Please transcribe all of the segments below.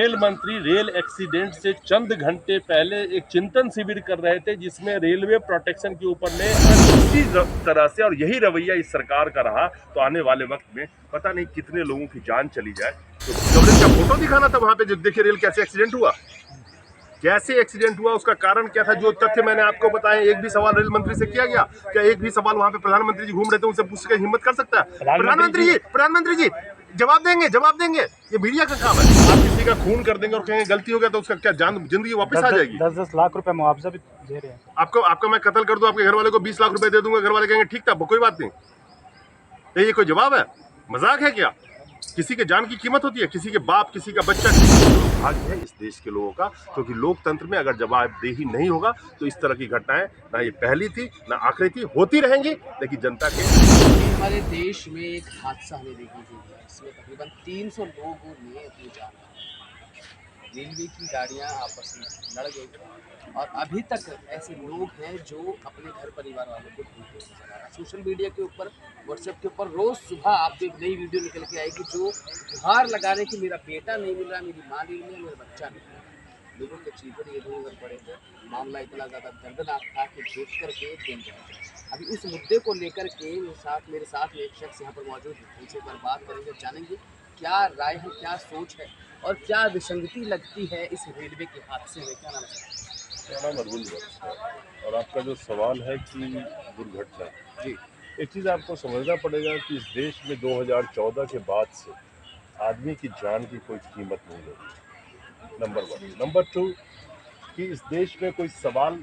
Rail मंत्री rail accident से चंद घंटे पहले एक चिंतन शिविर कर रहे थे, जिसमें रेलवे प्रोटेक्शन के ऊपर में इसी तरह से और यही रवैया इस सरकार का रहा तो आने वाले वक्त में पता नहीं कितने लोगों की जान चली जाए। तो कवरेज का फोटो दिखाना था वहां पे, जो देखिए रेल कैसे एक्सीडेंट हुआ, कैसे एक्सीडेंट हुआ, उसका कारण क्या था, जो तथ्य मैंने आपको बताया। एक भी सवाल रेल मंत्री से किया गया क्या? एक भी सवाल वहां पे प्रधानमंत्री जी घूम रहे थे, उनसे पूछ के हिम्मत कर सकता है? प्रधानमंत्री जी जवाब देंगे, जवाब देंगे। ये मीडिया का काम है। आप किसी का खून कर देंगे और कहेंगे गलती हो गया तो उसका क्या जान जिंदगी वापस आ जाएगी? 10-10 लाख रुपए मुआवजा भी दे रहे हैं। आपका मैं कत्ल कर दूं, आपके घर वाले को 20 लाख रुपए दे दूंगा, घर वाले कहेंगे ठीक था, कोई बात नहीं। ये कोई जवाब है? मजाक है क्या? किसी के जान की कीमत होती है? किसी के बाप, किसी का बच्चा, भाग्य है इस देश के लोगों का, क्योंकि लोकतंत्र में अगर जवाबदेही नहीं होगा तो इस तरह की घटनाएं ना ये पहली थी ना आखिरी थी, होती रहेंगी। लेकिन जनता के हमारे देश में एक हादसा हमें देखने को मिला, इसमें तकरीबन 300 लोगों ने अपनी जान दी। रेलवे की गाड़ियां आपस में लड़ गई और अभी तक ऐसे लोग हैं जो अपने घर परिवार वालों को ढूंढते नजर आ रहा है। सोशल मीडिया के ऊपर, व्हाट्सएप के ऊपर रोज सुबह आपको एक नई वीडियो निकल के आएगी जो गुहार लगा रहे कि मेरा बेटा नहीं मिल रहा, मेरी माँ नहीं मिल रही, मेरा बच्चा नहीं मिल रहा। लोगों के चीखकर ये इधर पड़े थे। मामला इतना ज़्यादा दर्दनाक था कि देख करके दिल जाए। अभी उस मुद्दे को लेकर के मेरे साथ एक शख्स यहाँ पर मौजूद है, उनसे एक बार बात करेंगे, जानेंगे क्या राय है, क्या सोच है और क्या विसंगति लगती है इस रेलवे के हादसे में। क्या नाम है? मेरा नाम अरविंद है और आपका जो सवाल है कि दुर्घटना जी, एक चीज़ आपको समझना पड़ेगा कि इस देश में 2014 के बाद से आदमी की जान की कोई कीमत नहीं है, नंबर 1। नंबर 2 कि इस देश में कोई सवाल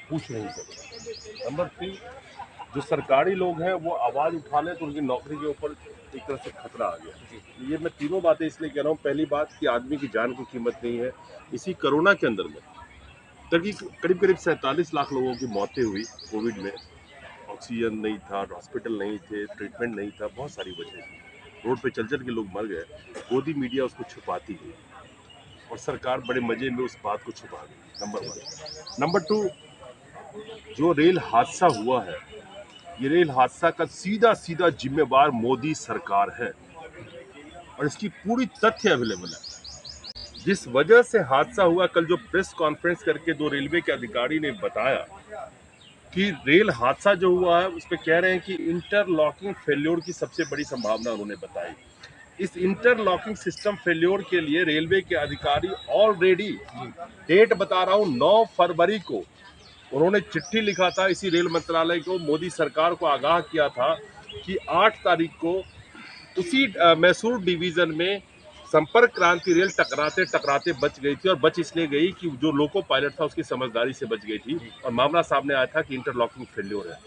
पूछ नहीं सकता। नंबर 3 जो सरकारी लोग हैं वो आवाज़ उठा लें तो उनकी नौकरी के ऊपर एक तरह से खतरा आ गया। ये मैं तीनों बातें इसलिए कह रहा हूँ। पहली बात कि आदमी की जान की कीमत नहीं है। इसी कोरोना के अंदर में करीब 47 लाख लोगों की मौतें हुई कोविड में। ऑक्सीजन नहीं था, हॉस्पिटल नहीं थे, ट्रीटमेंट नहीं था, बहुत सारी वजह थी। रोड पे चल के लोग मर गए। गोदी मीडिया उसको छुपाती गई और सरकार बड़े मजे में उस बात को छुपा गई, नंबर 1। नंबर 2 जो रेल हादसा हुआ है, ये रेल हादसा का सीधा जिम्मेवार मोदी सरकार है और इसकी पूरी तथ्य अवेलेबल है। जिस वजह से हादसा हुआ, कल जो प्रेस कॉन्फ्रेंस करके दो रेलवे के अधिकारी ने बताया कि रेल हादसा जो हुआ है उस पर कह रहे हैं कि इंटरलॉकिंग फेल्योर की सबसे बड़ी संभावना उन्होंने बताई। इस इंटरलॉकिंग सिस्टम फेल्योर के लिए रेलवे के अधिकारी ऑलरेडी, डेट बता रहा हूँ, 9 फरवरी को उन्होंने चिट्ठी लिखा था इसी रेल मंत्रालय को, मोदी सरकार को आगाह किया था कि 8 तारीख को उसी मैसूर डिवीजन में संपर्क क्रांति रेल टकराते बच गई थी और बच इसलिए गई कि जो लोको पायलट था उसकी समझदारी से बच गई थी और मामला सामने आया था कि इंटरलॉकिंग फेल्योर है।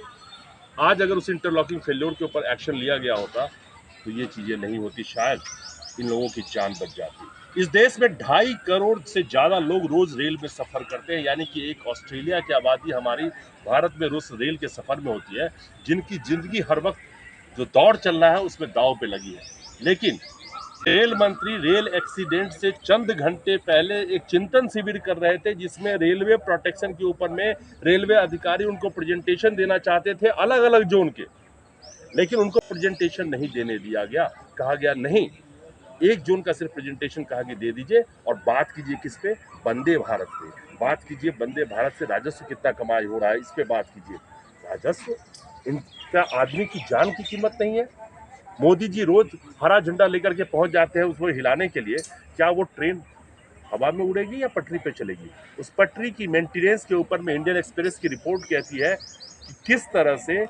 आज अगर उस इंटरलॉकिंग फेल्योर के ऊपर एक्शन लिया गया होता तो ये चीजें नहीं होती, शायद इन लोगों की जान बच जाती। इस देश में 2.5 करोड़ से ज्यादा लोग रोज रेल में सफर करते हैं, यानी कि एक ऑस्ट्रेलिया की आबादी हमारी भारत में रोज रेल के सफर में होती है, जिनकी जिंदगी हर वक्त जो दौड़ चल रहा है उसमें दांव पे लगी है। लेकिन रेल मंत्री रेल एक्सीडेंट से चंद घंटे पहले एक चिंतन शिविर कर रहे थे, जिसमें रेलवे प्रोटेक्शन के ऊपर में रेलवे अधिकारी उनको प्रेजेंटेशन देना चाहते थे अलग अलग जोन के, लेकिन उनको प्रेजेंटेशन नहीं देने दिया गया। कहा गया नहीं, एक जोन का सिर्फ प्रेजेंटेशन कहा कि दे दीजिए और बात कीजिए किस पे, वंदे भारत पे बात कीजिए। वंदे भारत से राजस्व कितना कमाई हो रहा है इस पे बात कीजिए। राजस्व, इनका आदमी की जान की कीमत नहीं है। मोदी जी रोज हरा झंडा लेकर के पहुंच जाते हैं उसको हिलाने के लिए। क्या वो ट्रेन हवा में उड़ेगी या पटरी पे चलेगी? उस पटरी की मेंटेनेंस के ऊपर में इंडियन एक्सप्रेस की रिपोर्ट कहती है कि किस तरह से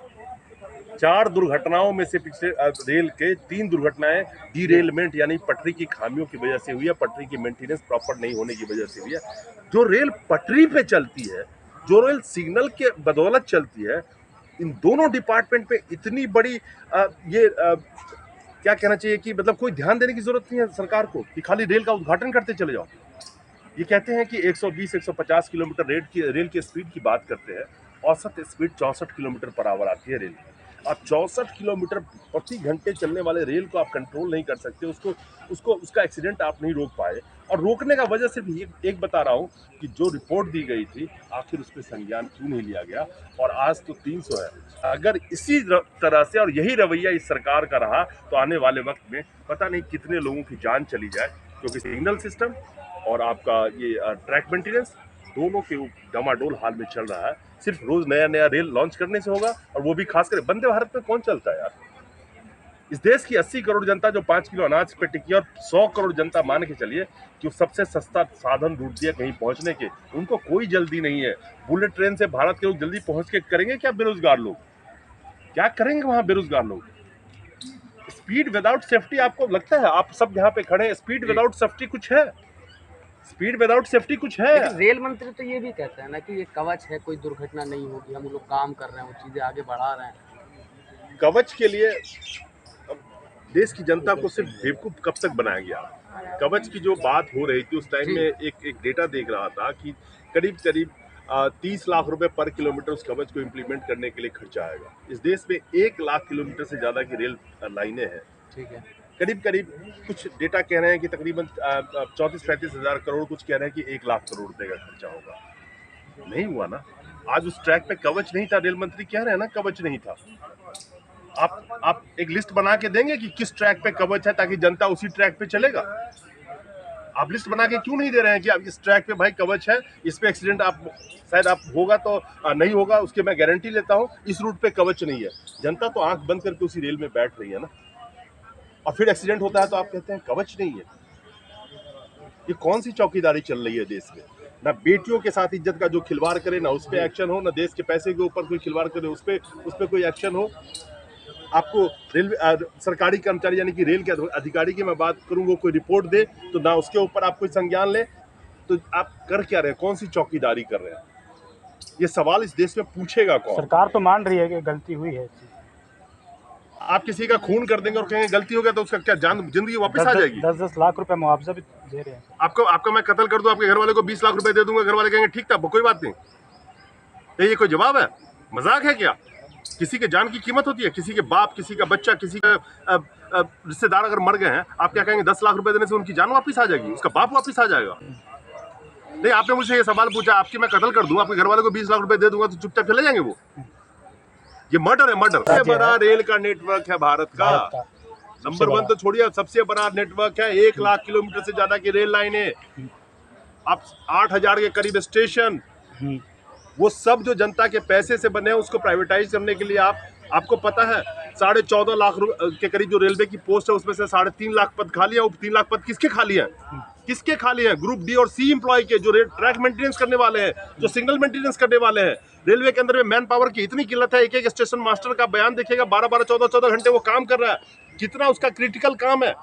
4 दुर्घटनाओं में से पिछले रेल के 3 दुर्घटनाएं डीरेलमेंट यानी पटरी की खामियों की वजह से हुई है, पटरी की मेंटेनेंस प्रॉपर नहीं होने की वजह से हुई है। जो रेल पटरी पे चलती है, जो रेल सिग्नल के बदौलत चलती है, इन दोनों डिपार्टमेंट पे इतनी बड़ी क्या कहना चाहिए कि मतलब कोई ध्यान देने की जरूरत नहीं है सरकार को कि खाली रेल का उद्घाटन करते चले जाओ। ये कहते हैं कि 120-150 किलोमीटर रेल की स्पीड की बात करते हैं, औसत स्पीड 64 किलोमीटर पर आवर आती है रेल की। आप 64 किलोमीटर प्रति घंटे चलने वाले रेल को आप कंट्रोल नहीं कर सकते, उसका एक्सीडेंट आप नहीं रोक पाए। और रोकने का वजह सिर्फ एक बता रहा हूँ कि जो रिपोर्ट दी गई थी आखिर उस पर संज्ञान क्यों नहीं लिया गया, और आज तो 300 है। अगर इसी तरह से और यही रवैया इस सरकार का रहा तो आने वाले वक्त में पता नहीं कितने लोगों की जान चली जाए। क्योंकि सिग्नल सिस्टम और आपका ये ट्रैक मेंटेनेंस दोनों के डमाडोल हाल में चल रहा है। सिर्फ रोज नया नया रेल लॉन्च करने से होगा, और वो भी खासकर वंदे भारत में कौन चलता है यार। इस देश की 80 करोड़ जनता जो 5 किलो अनाज पे टिकी, और 100 करोड़ जनता मान के चलिए कि सबसे सस्ता साधन ढूंढ दिया कहीं पहुंचने के, उनको कोई जल्दी नहीं है। बुलेट ट्रेन से भारत के लोग जल्दी पहुंच के करेंगे क्या? बेरोजगार लोग क्या करेंगे वहां? बेरोजगार लोग। स्पीड विदाउट सेफ्टी, आपको लगता है आप सब यहाँ पे खड़े हैं, स्पीड विदाउट सेफ्टी कुछ है? स्पीड विदाउट सेफ्टी कुछ है? लेकिन रेल मंत्री तो ये भी कहते हैं ना कि ये कवच है, कोई दुर्घटना नहीं होगी, हम लोग काम कर रहे हैं, वो चीजें आगे बढ़ा रहे हैं। कवच के लिए देश की जनता को सिर्फ बेवकूफ कब तक बनाया गया? कवच की जो बात हो रही थी उस टाइम में एक डेटा देख रहा था कि करीब करीब 30 लाख रुपए पर किलोमीटर उस कवच को इम्प्लीमेंट करने के लिए खर्चा आएगा। इस देश में 1 लाख किलोमीटर से ज्यादा की रेल लाइनें हैं। ठीक है, करीब करीब कुछ डेटा कह रहे हैं कि तकरीबन 34-35 हजार करोड़, कुछ कह रहे हैं कि 1 लाख करोड़ रुपए का खर्चा होगा। नहीं हुआ ना। आज उस ट्रैक पे कवच नहीं था, रेल मंत्री कह रहे हैं ना कवच नहीं था। आप एक लिस्ट बना के देंगे कि किस ट्रैक पे कवच है, ताकि जनता उसी ट्रैक पे चलेगा। आप लिस्ट बना के क्यों नहीं दे रहे हैं कि अब इस ट्रैक पे भाई कवच है, इस पे एक्सीडेंट आप शायद आप होगा तो नहीं होगा, उसके मैं गारंटी लेता हूं, इस रूट पे कवच नहीं है। जनता तो आंख बंद करके उसी रेल में बैठ रही है ना, और फिर एक्सीडेंट होता है तो आप कहते हैं कवच नहीं है। ये कौन सी चौकीदारी चल रही है देश में? ना बेटियों के साथ इज्जत का जो खिलवाड़ करे ना उस पे एक्शन हो, ना देश के पैसे के ऊपर कोई खिलवाड़ करे उस पे कोई एक्शन हो। आपको रेलवे सरकारी कर्मचारी यानी कि रेल के अधिकारी की मैं बात करूं, वो कोई रिपोर्ट दे तो ना उसके ऊपर आप कोई संज्ञान ले, तो आप कर क्या रहे हैं? कौन सी चौकीदारी कर रहे हैं? ये सवाल इस देश में पूछेगा कौन? सरकार तो मान रही है कि गलती हुई है। आप किसी का खून कर देंगे और कहेंगे गलती हो गया तो उसका क्या जान जिंदगी वापस आ जाएगी? 10-10 लाख रुपए मुआवजा भी दे रहे हैं। आपका मैं कत्ल कर दूं, आपके घर वाले को 20 लाख रुपए दे दूंगा, घर वाले कहेंगे ठीक था कोई बात नहीं। ये कोई जवाब है? मजाक है क्या? किसी के जान की कीमत होती है? किसी के बाप, किसी का बच्चा, किसी का रिश्तेदार अगर मर गए हैं, आप क्या कहेंगे 10 लाख रुपए देने से उनकी जान वापस आ जाएगी, उसका बाप वापस आ जाएगा? नहीं, आपने मुझसे ये सवाल पूछा, आपकी मैं कत्ल कर दूं, आपके घर वाले को 20 लाख रुपए दे दूंगा तो चुपचाप चले जाएंगे वो? ये मर्डर है, मर्डर। सबसे बड़ा रेल का नेटवर्क है भारत का। नंबर 1 तो छोड़िए, सबसे बड़ा नेटवर्क है। 1 लाख किलोमीटर से ज्यादा की रेल लाइनें, अब 8,000 के करीब स्टेशन, वो सब जो जनता के पैसे से बने हैं, उसको प्राइवेटाइज करने के लिए आपको पता है 14.5 लाख के करीब जो रेलवे की पोस्ट है उसमें से 3.5 लाख पद खाली है। वो 3 लाख पद किसके खाली हैं? किसके खाली हैं? ग्रुप डी और सी एम्प्लॉय के, जो ट्रैक मेंटेनेंस करने वाले हैं, जो सिग्नल मेंटेनेंस करने वाले हैं। रेलवे के अंदर में मैन पावर की इतनी किल्लत है, एक स्टेशन मास्टर का बयान देखिएगा, 12-12, 14-14 घंटे वो काम कर रहा है। कितना उसका क्रिटिकल काम है।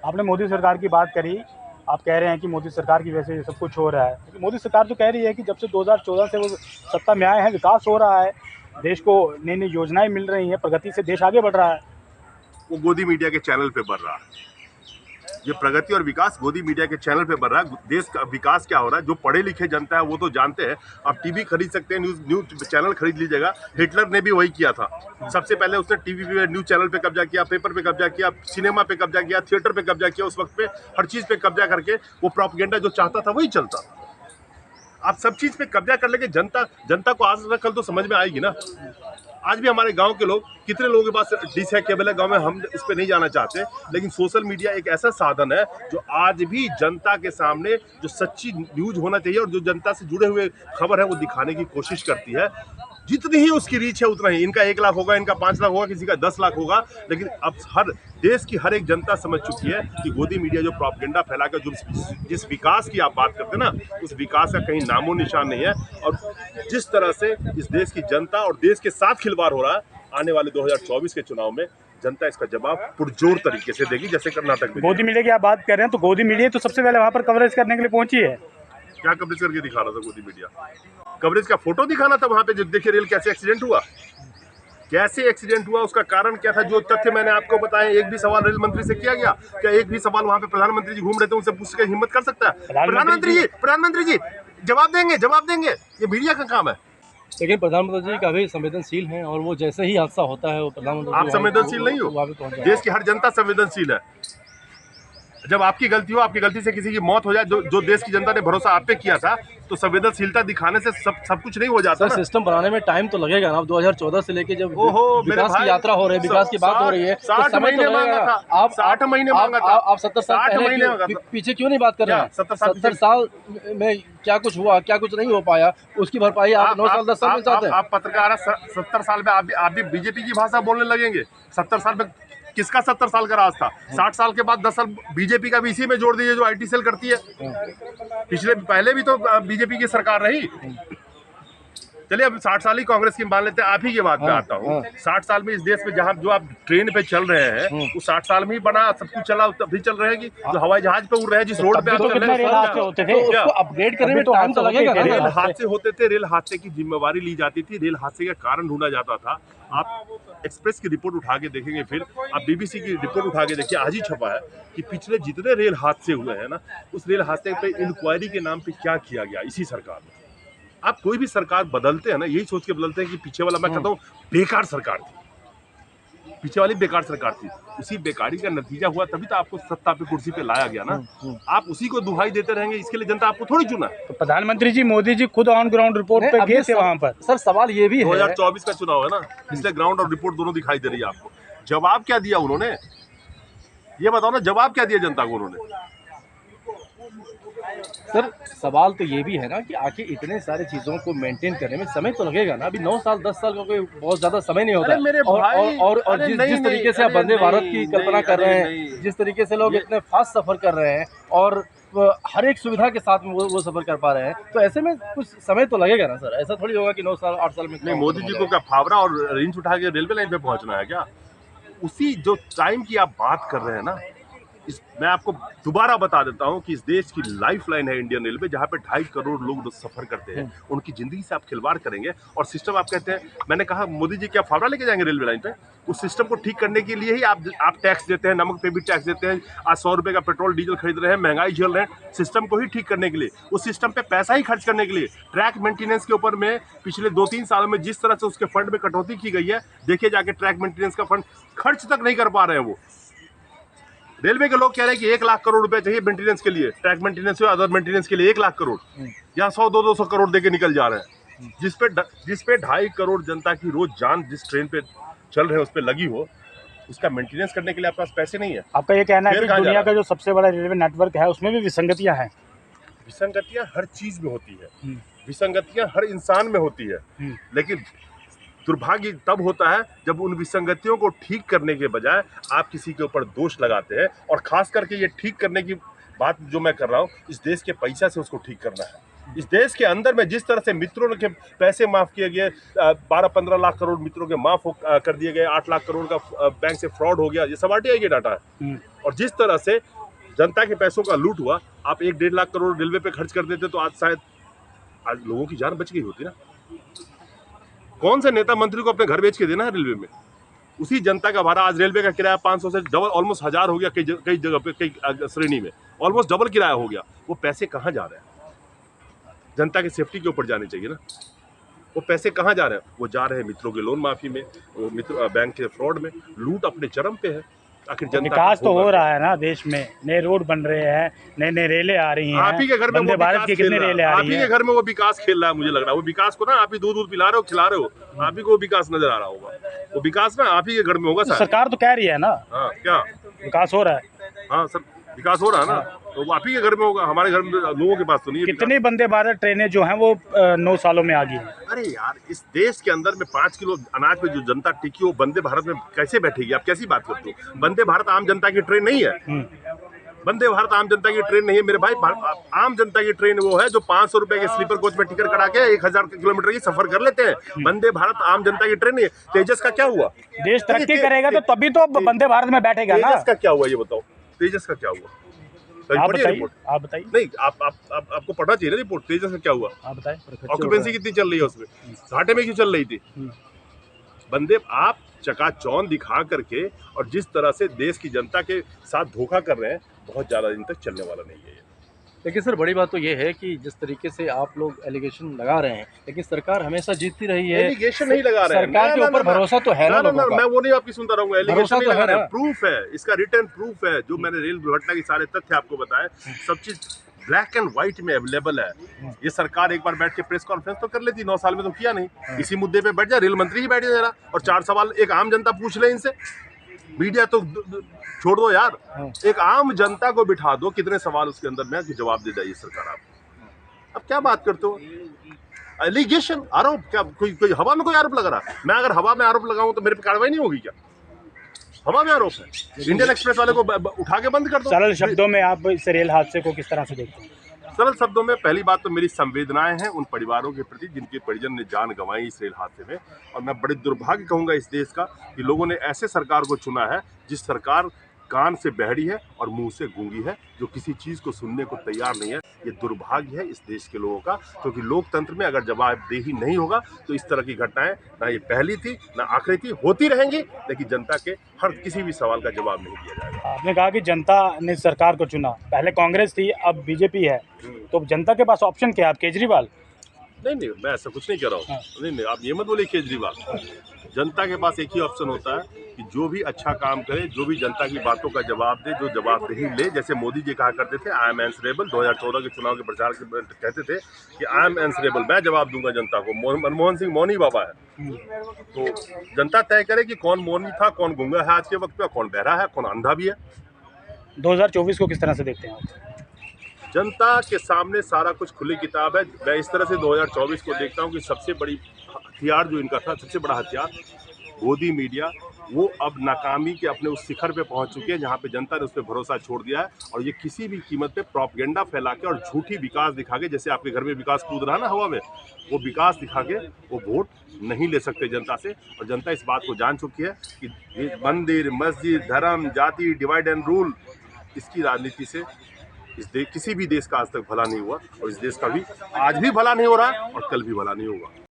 आपने मोदी सरकार की बात करी, आप कह रहे हैं कि मोदी सरकार की वजह से ये सब कुछ हो रहा है। मोदी सरकार तो कह रही है कि जब से 2014 से वो सत्ता में आए हैं, विकास हो रहा है, देश को नई नई योजनाएं मिल रही हैं, प्रगति से देश आगे बढ़ रहा है। वो गोदी मीडिया के चैनल पे बढ़ रहा है। ये प्रगति और विकास गोदी मीडिया के चैनल पे बढ़ रहा है। देश का विकास क्या हो रहा है, जो पढ़े लिखे जनता है वो तो जानते हैं। आप टीवी खरीद सकते हैं, न्यूज चैनल खरीद लीजिएगा। हिटलर ने भी वही किया था। सबसे पहले उसने टीवी पे, न्यूज चैनल पे कब्जा किया, पेपर पे कब्जा किया, सिनेमा पे कब्जा किया, थिएटर पे कब्जा किया। उस वक्त पे हर चीज पे कब्जा करके वो प्रोपेगेंडा जो चाहता था वही चलता। आप सब चीज पे कब्जा कर लेके जनता को आज ना कल तो समझ में आएगी ना। आज भी हमारे गांव के लोग, कितने लोगों के पास डिश है, केबल है गांव में, हम इस पे नहीं जाना चाहते, लेकिन सोशल मीडिया एक ऐसा साधन है जो आज भी जनता के सामने जो सच्ची न्यूज होना चाहिए और जो जनता से जुड़े हुए खबर है वो दिखाने की कोशिश करती है। जितनी ही उसकी रीच है उतना ही, इनका 1 लाख होगा, इनका 5 लाख होगा, किसी का 10 लाख होगा, लेकिन अब देश की हर एक जनता समझ चुकी है कि गोदी मीडिया जो प्रोपेगेंडा फैलाकर जिस विकास की आप बात करते हैं ना, उस विकास का कहीं नामो निशान नहीं है। और जिस तरह से इस देश की जनता और देश के साथ खिलवाड़ हो रहा है, आने वाले 2024 के चुनाव में जनता इसका जवाब पुरजोर तरीके से देगी, जैसे कर्नाटक में। गोदी मीडिया की आप बात कर रहे हैं, तो गोदी मीडिया तो सबसे पहले वहाँ पर कवरेज करने के लिए पहुंची है। क्या कवरेज करके दिखा रहा था गोदी मीडिया? कवरेज का फोटो दिखाना था वहां पे, जो देखिए रेल कैसे एक्सीडेंट हुआ, कैसे एक्सीडेंट हुआ, उसका कारण क्या था। जो तथ्य मैंने आपको बताया, एक भी सवाल रेल मंत्री से किया गया क्या? एक भी सवाल वहां पे प्रधानमंत्री जी घूम रहे थे, उनसे पूछ के हिम्मत कर सकता है? प्रधानमंत्री जी जवाब देंगे। ये मीडिया का काम है। लेकिन प्रधानमंत्री जी काफी संवेदनशील हैं और वो जैसे ही हादसा होता है वो प्रधानमंत्री। आप संवेदनशील नहीं हो, देश की हर जनता संवेदनशील है। जब आपकी गलती हो, आपकी गलती से किसी की मौत हो जाए, जो देश की जनता ने भरोसा आप पे किया था, तो संवेदनशीलता दिखाने से सब कुछ नहीं हो जाता सर ना। सिस्टम बनाने में टाइम तो लगेगा ना। अब 2014 से लेके जब ओहो मेरे विकास की भाई, यात्रा हो रही है, विकास की बात हो रही है, तो 60 समय तो महीने मांगा लगेगा। था, आप 60 महीने मांगा था, आप 70 साल 60 पहले महीने मांगा क्यों था। पीछे क्यों नहीं बात कर रहे हैं? 70 साल में क्या कुछ हुआ, क्या कुछ नहीं हो पाया, उसकी भरपाई आप 9 साल 10 साल में चाहते हैं। आप पत्रकार 70 साल में आप भी बीजेपी की भाषा बोलने लगेंगे। 70 साल में किसका 70 साल का राज था? 60 साल के बाद 10 साल बीजेपी का भी इसी में जोड़ दीजिए, जो आईटी सेल करती है। पहले भी तो बीजेपी की सरकार रही। चलिए अब 60 साल ही कांग्रेस की मान लेते हैं। आप ही की बात में आता हूँ। 60 साल में इस देश में जहाँ जो आप ट्रेन पे चल रहे हैं, वो 60 साल में ही बना, सब कुछ चला, तब भी चल रहे हैं कि जो हवाई जहाज पे उड़ रहे हैं, जिस रोड पे आप तो चल कितने रहे रेल हादसे होते थे? उसको अपग्रेड करने में तो टाइम तो हादसे लगेगा होते ना। थे। रेल हादसे होते थे, रेल हादसे की जिम्मेवारी ली जाती थी, रेल हादसे का कारण ढूंढा जाता था। आप एक्सप्रेस की रिपोर्ट उठा के देखेंगे, फिर आप बीबीसी की रिपोर्ट उठा के देखिए, आज ही छपा है कि पिछले जितने रेल हादसे हुए हैं ना, उस रेल हादसे पे इंक्वायरी के नाम पे क्या किया गया इसी सरकार में। आप कोई भी सरकार बदलते हैं ना, यही सोच के बदलते हैं कि पीछे वाला, मैं कहता हूँ, बेकार सरकार थी, पीछे वाली बेकार सरकार थी। उसी बेकारी का नतीजा हुआ, तभी तो आपको सत्ता पे कुर्सी पे लाया गया ना। आप उसी को दुहाई देते रहेंगे, इसके लिए जनता आपको थोड़ी चुना। तो प्रधानमंत्री जी मोदी जी खुद ऑन ग्राउंड रिपोर्ट पे गए थे वहां पर। सर सवाल ये भी है, 2024 का चुनाव है ना, इसलिए ग्राउंड और रिपोर्ट दोनों दिखाई दे रही है आपको। जवाब क्या दिया उन्होंने, ये बताओ ना, जवाब क्या दिया जनता को उन्होंने? सर सवाल तो ये भी है ना कि आखिर इतने सारे चीजों को मेंटेन करने में समय तो लगेगा ना। अभी 9 साल 10 साल का कोई बहुत ज्यादा समय नहीं होता। अरे मेरे और भाई, और अरे जिस नहीं, जिस तरीके से आप अरे वंदे भारत की नहीं, कल्पना कर अरे रहे हैं, नहीं। जिस तरीके से लोग इतने फास्ट सफर कर रहे हैं और हर एक सुविधा के साथ में वो सफर कर पा रहे हैं, तो ऐसे में कुछ समय तो लगेगा ना सर। ऐसा थोड़ी होगा कि 9 साल 8 साल में नहीं, मोदी जी को क्या फावड़ा और रिंच उठा के रेलवे लाइन पे पहुंचना है क्या? उसी जो टाइम की आप बात कर रहे हैं ना, मैं आपको दोबारा बता देता हूं कि इस देश की लाइफ लाइन है इंडियन रेलवे, जहां पे 2.5 करोड़ लोग सफर करते हैं। उनकी जिंदगी से आप खिलवाड़ करेंगे और सिस्टम आप कहते हैं, मैंने कहा मोदी जी क्या फावड़ा लेके जाएंगे रेलवे लाइन पे? उस सिस्टम को ठीक करने के लिए ही आप टैक्स देते हैं, नमक पे भी टैक्स देते हैं। आज 100 रुपए का पेट्रोल डीजल खरीद रहे हैं, महंगाई झेल रहे हैं, सिस्टम को ही ठीक करने के लिए, उस सिस्टम पे पैसा ही खर्च करने के लिए। ट्रैक मेंटेनेंस के ऊपर में पिछले 2-3 सालों में जिस तरह से उसके फंड में कटौती की गई है, देखिए जाके ट्रैक मेंटेनेंस का फंड खर्च तक नहीं कर पा रहे हैं वो। रेलवे के लोग कह रहे हैं कि 1 लाख करोड़ रुपए चाहिए मेंटेनेंस के लिए, ट्रैक मेंटेनेंस और अदर मेंटेनेंस के लिए 1 लाख करोड़, यहाँ 100-200 करोड़ देके निकल जा रहे हैं। जिस पे 2.5 करोड़ जनता की रोज जान जिस ट्रेन पे चल रहे हैं उस पे लगी हो, उसका मेंटेनेंस करने के लिए आपके पास पैसे नहीं है। आपका ये कहना है फिर कि कहाँ जा दुनिया रहा का जो सबसे बड़ा रेलवे नेटवर्क है उसमें भी विसंगतियां हैं। विसंगतियां हर चीज में होती है, विसंगतियां हर इंसान में होती है, लेकिन दुर्भाग्य तब होता है जब उन विसंगतियों को ठीक करने के बजाय आप किसी के ऊपर दोष लगाते हैं। और खास करके ये ठीक करने की बात जो मैं कर रहा हूँ, इस देश के पैसा से उसको ठीक करना है। इस देश के अंदर में जिस तरह से मित्रों के पैसे माफ किए गए, 12-15 लाख करोड़ मित्रों के माफ कर दिए गए, 8 लाख करोड़ का बैंक से फ्रॉड हो गया, ये सब आरटीआई के डाटा है। और जिस तरह से जनता के पैसों का लूट हुआ, आप 1-1.5 लाख करोड़ रेलवे पे खर्च कर देते तो आज लोगों की जान बच गई होती ना। कौन से नेता मंत्री को अपने घर बेच के देना है रेलवे में? उसी जनता का भाड़ा, आज रेलवे का किराया 500 से डबल, ऑलमोस्ट 1000 हो गया, कई जगह पे, कई श्रेणी में ऑलमोस्ट डबल किराया हो गया। वो पैसे कहाँ जा रहे हैं? जनता की सेफ्टी के ऊपर जाने चाहिए ना। वो पैसे कहाँ जा रहे हैं? वो जा रहे हैं मित्रों के लोन माफी में, वो मित्र बैंक के फ्रॉड में। लूट अपने चरम पे है। आखिर जनता विकास तो हो रहा है ना देश में, नए रोड बन रहे हैं, नए नए रेलें आ रही हैं। आप ही के घर में वंदे भारत की कितने रेलें आ आप रही ही हैं? के घर में वो विकास खेल रहा है, मुझे लग रहा है। वो विकास को ना आप ही दूध पिला रहे हो, खिला रहे हो, आप ही को वो विकास नजर आ रहा होगा। वो विकास ना आप ही के घर में होगा। सरकार तो कह रही है ना हाँ, क्या विकास हो रहा है। हाँ सर, विकास हो रहा है ना, तो वो आप ही के घर में होगा, हमारे घर में लोगों के पास तो नहीं है। कितनी वंदे भारत ट्रेनें जो हैं वो 9 सालों में आ गई हैं। अरे यार, इस देश के अंदर में 5 किलो अनाज पे जो जनता टिकी, वो वंदे भारत में कैसे बैठेगी? आप कैसी बात करते हो? वंदे भारत आम जनता की ट्रेन नहीं है। वंदे भारत आम जनता की ट्रेन नहीं है मेरे भाई। आम जनता की ट्रेन वो है जो 500 रुपए के स्लीपर कोच में टिकट करा के 1000 किलोमीटर की सफर कर लेते हैं। वंदे भारत आम जनता की ट्रेन नहीं है। तेजस का क्या हुआ? देश तरक्की करेगा तो तभी तो वंदे भारत में बैठेगा ना। तेजस का क्या हुआ ये बताओ? तेजस का क्या हुआ? आप बताइए। नहीं, आपको पढ़ना चाहिए ना रिपोर्ट। तेजस का क्या हुआ? आप बताएं। ऑक्यूपेंसी कितनी चल रही है उसमें? घाटे में क्यों चल रही थी? बंदे आप चकाचौंध दिखा करके और जिस तरह से देश की जनता के साथ धोखा कर रहे हैं, बहुत ज्यादा दिन तक चलने वाला नहीं है। लेकिन सर बड़ी बात तो ये है कि जिस तरीके से आप लोग एलिगेशन लगा रहे हैं, लेकिन सरकार हमेशा जीतती रही है। एलिगेशन नहीं लगा रहे हैं, सरकार के ऊपर भरोसा तो है ना लोगों का। मैं वो नहीं आपकी सुनता रहूंगा। एलिगेशन नहीं तो लगा है रहे ना। हैं, प्रूफ है, इसका रिटर्न प्रूफ है। जो मैंने रेल दुर्घटना के सारे तथ्य आपको बताए, सब चीज ब्लैक एंड व्हाइट में अवेलेबल है। ये सरकार एक बार बैठ के प्रेस कॉन्फ्रेंस तो कर लेती, 9 साल में तो किया नहीं। इसी मुद्दे पे बैठ जाए, रेल मंत्री ही बैठ जाए जरा, और 4 सवाल एक आम जनता पूछ ले इनसे। मीडिया तो छोड़ दो यार, एक आम जनता को बिठा दो, कितने सवाल उसके अंदर में कि जवाब दे जाइए सरकार। आप अब क्या बात करते हो? एलिगेशन, आरोप, क्या कोई हवा में कोई आरोप लगा रहा? मैं अगर हवा में आरोप लगाऊं तो मेरे पे कार्रवाई नहीं होगी क्या? हवा में आरोप है। इंडियन एक्सप्रेस वाले को उठा के बंद कर दो। सरल शब्दों में आप इस रेल हादसे को किस तरह से देखते हैं? सरल शब्दों में, पहली बात तो मेरी संवेदनाएं हैं उन परिवारों के प्रति जिनके परिजन ने जान गंवाई इस रेल हादसे में। और मैं बड़े दुर्भाग्य कहूंगा इस देश का कि लोगों ने ऐसे सरकार को चुना है जिस सरकार कान से बहरी है और मुंह से गूंगी है, जो किसी चीज को सुनने को तैयार नहीं है। ये दुर्भाग्य है इस देश के लोगों का, क्योंकि लोकतंत्र में अगर जवाबदेही नहीं होगा तो इस तरह की घटनाएं ना ये पहली थी ना आखिरी थी, होती रहेंगी, लेकिन जनता के हर किसी भी सवाल का जवाब नहीं दिया जाएगा। आपने कहा कि जनता ने सरकार को चुना, पहले कांग्रेस थी अब बीजेपी है, तो जनता के पास ऑप्शन क्या है? आप केजरीवाल? नहीं, मैं ऐसा कुछ नहीं कह रहा हूँ। नहीं, आप ये मत बोलिए केजरीवाल। जनता के पास एक ही ऑप्शन होता है कि जो भी अच्छा काम करे, जो भी जनता की बातों का जवाब दे, जो जवाबदेही ले। जैसे मोदी जी कहा करते थे आई एम आंसरेबल, 2014 के चुनाव के प्रचार के कहते थे कि आई एम आंसरेबल, मैं जवाब दूंगा जनता को। मनमोहन सिंह मौनी बाबा है, तो जनता तय करे कि कौन मौनी था, कौन गूंगा है आज के वक्त पे, कौन बहरा है, कौन अंधा भी है। 2024 को किस तरह से देखते हैं आप? जनता के सामने सारा कुछ खुली किताब है। मैं इस तरह से 2024 को देखता हूँ कि सबसे बड़ी हथियार जो इनका था, सबसे बड़ा हथियार गोदी मीडिया, वो अब नाकामी के अपने उस शिखर पे पहुंच चुकी है जहां पे जनता ने उस पर भरोसा छोड़ दिया है। और ये किसी भी कीमत पे प्रोपेगेंडा फैला के और झूठी विकास दिखा के, जैसे आपके घर में विकास कूद रहा ना हवा में, वो विकास दिखा के वो वोट नहीं ले सकते जनता से। और जनता इस बात को जान चुकी है कि ये मंदिर, मस्जिद, धर्म, जाति, डिवाइड एंड रूल, इसकी राजनीति से किसी भी देश का आज तक भला नहीं हुआ, और इस देश का भी आज भी भला नहीं हो रहा है और कल भी भला नहीं होगा।